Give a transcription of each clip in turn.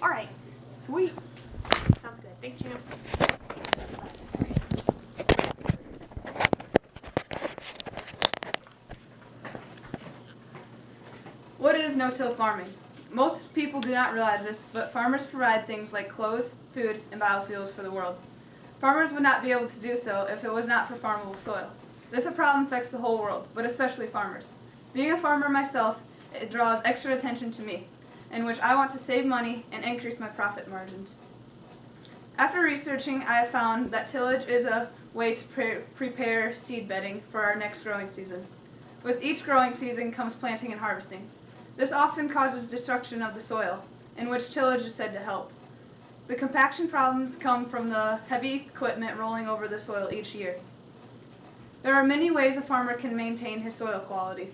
All right. Sweet. Sounds good. Thanks, Gina. What is no-till farming? Most people do not realize this, but farmers provide things like clothes, food, and biofuels for the world. Farmers would not be able to do so if it was not for farmable soil. This problem affects the whole world, but especially farmers. Being a farmer myself, it draws extra attention to me, in which I want to save money and increase my profit margins. After researching, I have found that tillage is a way to prepare seed bedding for our next growing season. With each growing season comes planting and harvesting. This often causes destruction of the soil, in which tillage is said to help. The compaction problems come from the heavy equipment rolling over the soil each year. There are many ways a farmer can maintain his soil quality.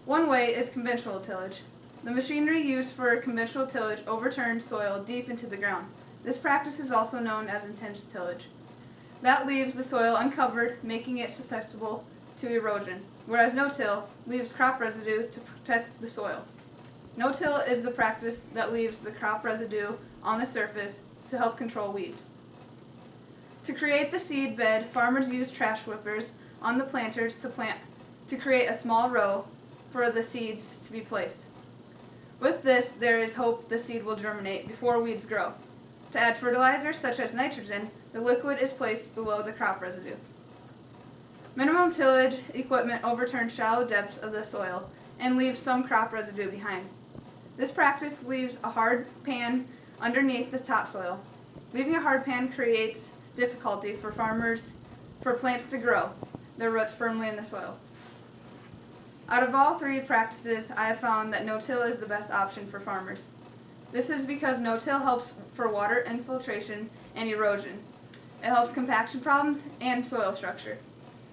One way is conventional tillage. The machinery used for conventional tillage overturns soil deep into the ground. This practice is also known as intense tillage. That leaves the soil uncovered, making it susceptible to erosion, whereas no-till leaves crop residue to protect the soil. No-till is the practice that leaves the crop residue on the surface to help control weeds. To create the seed bed, farmers use trash whippers on the planters to create a small row for the seeds to be placed. With this, there is hope the seed will germinate before weeds grow. To add fertilizers such as nitrogen, the liquid is placed below the crop residue. Minimum tillage equipment overturns shallow depths of the soil and leaves some crop residue behind. This practice leaves a hard pan underneath the topsoil. Leaving a hard pan creates difficulty for plants to grow their roots firmly in the soil. Out of all three practices, I have found that no-till is the best option for farmers. This is because no-till helps for water infiltration and erosion. It helps compaction problems and soil structure.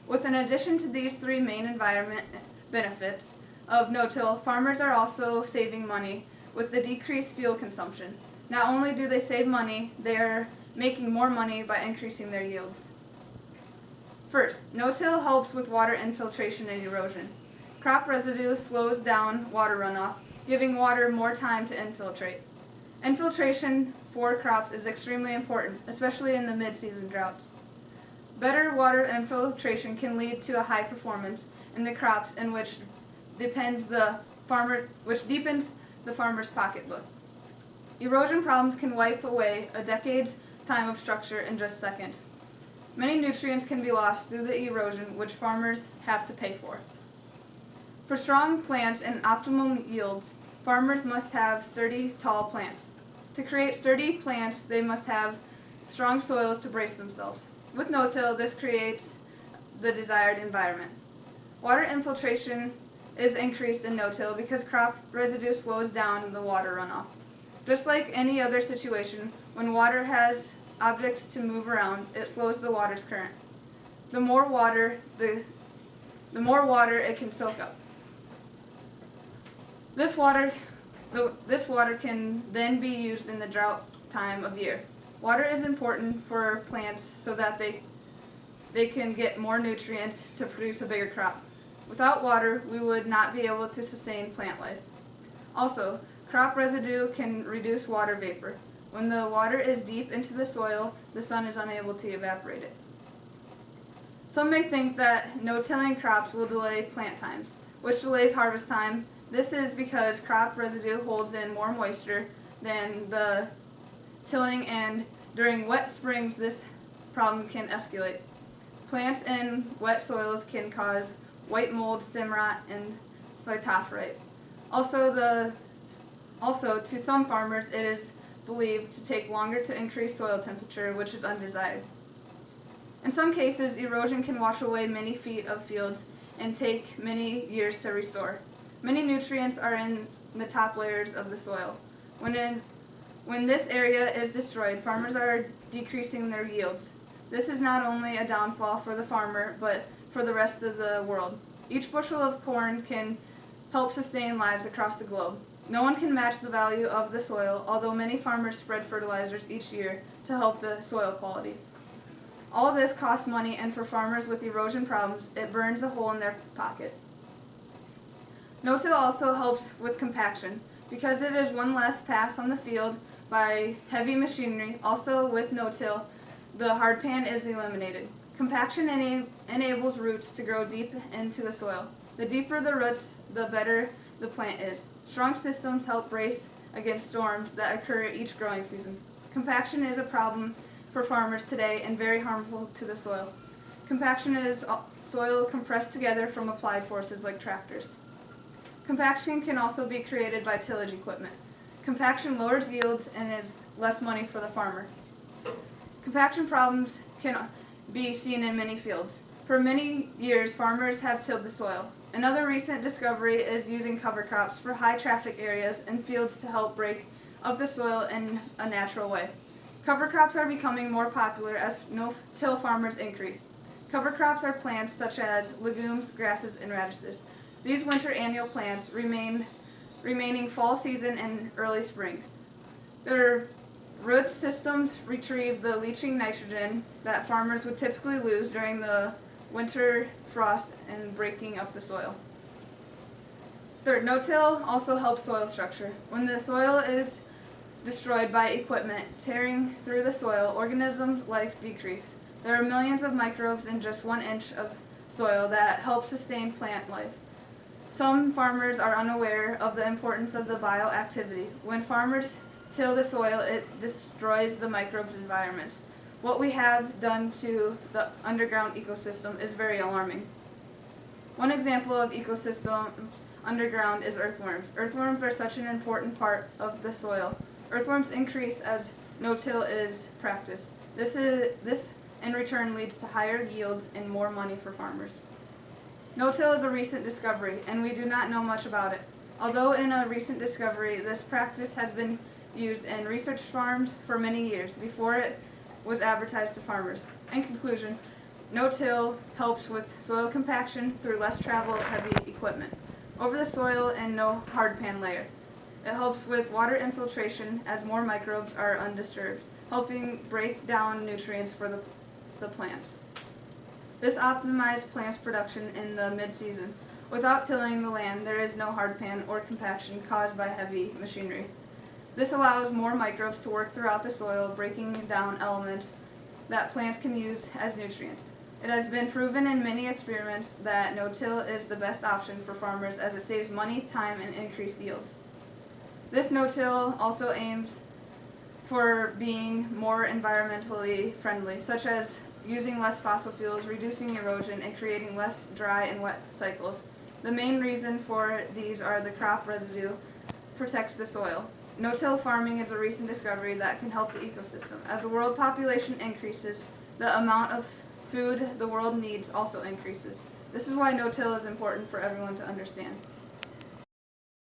With an addition to these three main environment benefits of no-till, farmers are also saving money with the decreased fuel consumption. Not only do they save money, they are making more money by increasing their yields. First, no-till helps with water infiltration and erosion. Crop residue slows down water runoff, giving water more time to infiltrate. Infiltration for crops is extremely important, especially in the mid-season droughts. Better water infiltration can lead to a high performance in the crops, in which deepens the farmer's pocketbook. Erosion problems can wipe away a decade's time of structure in just seconds. Many nutrients can be lost through the erosion, which farmers have to pay for. For strong plants and optimum yields, farmers must have sturdy, tall plants. To create sturdy plants, they must have strong soils to brace themselves. With no-till, this creates the desired environment. Water infiltration is increased in no-till because crop residue slows down the water runoff. Just like any other situation, when water has objects to move around, it slows the water's current. The more water it can soak up. This water can then be used in the drought time of year. Water is important for plants so that they can get more nutrients to produce a bigger crop. Without water, we would not be able to sustain plant life. Also, crop residue can reduce water vapor. When the water is deep into the soil, the sun is unable to evaporate it. Some may think that no-tilling crops will delay plant times, which delays harvest time. This is because crop residue holds in more moisture than the tilling, and during wet springs this problem can escalate. Plants in wet soils can cause white mold, stem rot, and phytophthora. Also, to some farmers, it is believed to take longer to increase soil temperature, which is undesired. In some cases, erosion can wash away many feet of fields and take many years to restore. Many nutrients are in the top layers of the soil. When this area is destroyed, farmers are decreasing their yields. This is not only a downfall for the farmer, but for the rest of the world. Each bushel of corn can help sustain lives across the globe. No one can match the value of the soil, although many farmers spread fertilizers each year to help the soil quality. All this costs money, and for farmers with erosion problems, it burns a hole in their pocket. No-till also helps with compaction. Because it is one less pass on the field by heavy machinery. Also, with no-till, the hardpan is eliminated. Compaction enables roots to grow deep into the soil. The deeper the roots, the better the plant is. Strong systems help brace against storms that occur each growing season. Compaction is a problem for farmers today and very harmful to the soil. Compaction is soil compressed together from applied forces like tractors. Compaction can also be created by tillage equipment. Compaction lowers yields and is less money for the farmer. Compaction problems can be seen in many fields. For many years, farmers have tilled the soil. Another recent discovery is using cover crops for high traffic areas and fields to help break up the soil in a natural way. Cover crops are becoming more popular as no-till farmers increase. Cover crops are plants such as legumes, grasses, and radishes. These winter annual plants remaining fall season and early spring. Their root systems retrieve the leaching nitrogen that farmers would typically lose during the winter frost and breaking up the soil. Third, no-till also helps soil structure. When the soil is destroyed by equipment tearing through the soil, organism life decrease. There are millions of microbes in just 1 inch of soil that help sustain plant life. Some farmers are unaware of the importance of the bioactivity. When farmers till the soil, it destroys the microbes' environments. What we have done to the underground ecosystem is very alarming. One example of ecosystem underground is earthworms. Earthworms are such an important part of the soil. Earthworms increase as no-till is practiced. This in return leads to higher yields and more money for farmers. No-till is a recent discovery, and we do not know much about it. Although in a recent discovery, this practice has been used in research farms for many years before it was advertised to farmers. In conclusion, no-till helps with soil compaction through less travel of heavy equipment over the soil and no hardpan layer. It helps with water infiltration as more microbes are undisturbed, helping break down nutrients for the plants. This optimizes plants production in the mid-season. Without tilling the land, there is no hardpan or compaction caused by heavy machinery. This allows more microbes to work throughout the soil, breaking down elements that plants can use as nutrients. It has been proven in many experiments that no-till is the best option for farmers as it saves money, time, and increased yields. This no-till also aims for being more environmentally friendly, such as using less fossil fuels, reducing erosion, and creating less dry and wet cycles. The main reason for these are the crop residue protects the soil. No-till farming is a recent discovery that can help the ecosystem. As the world population increases, the amount of food the world needs also increases. This is why no-till is important for everyone to understand.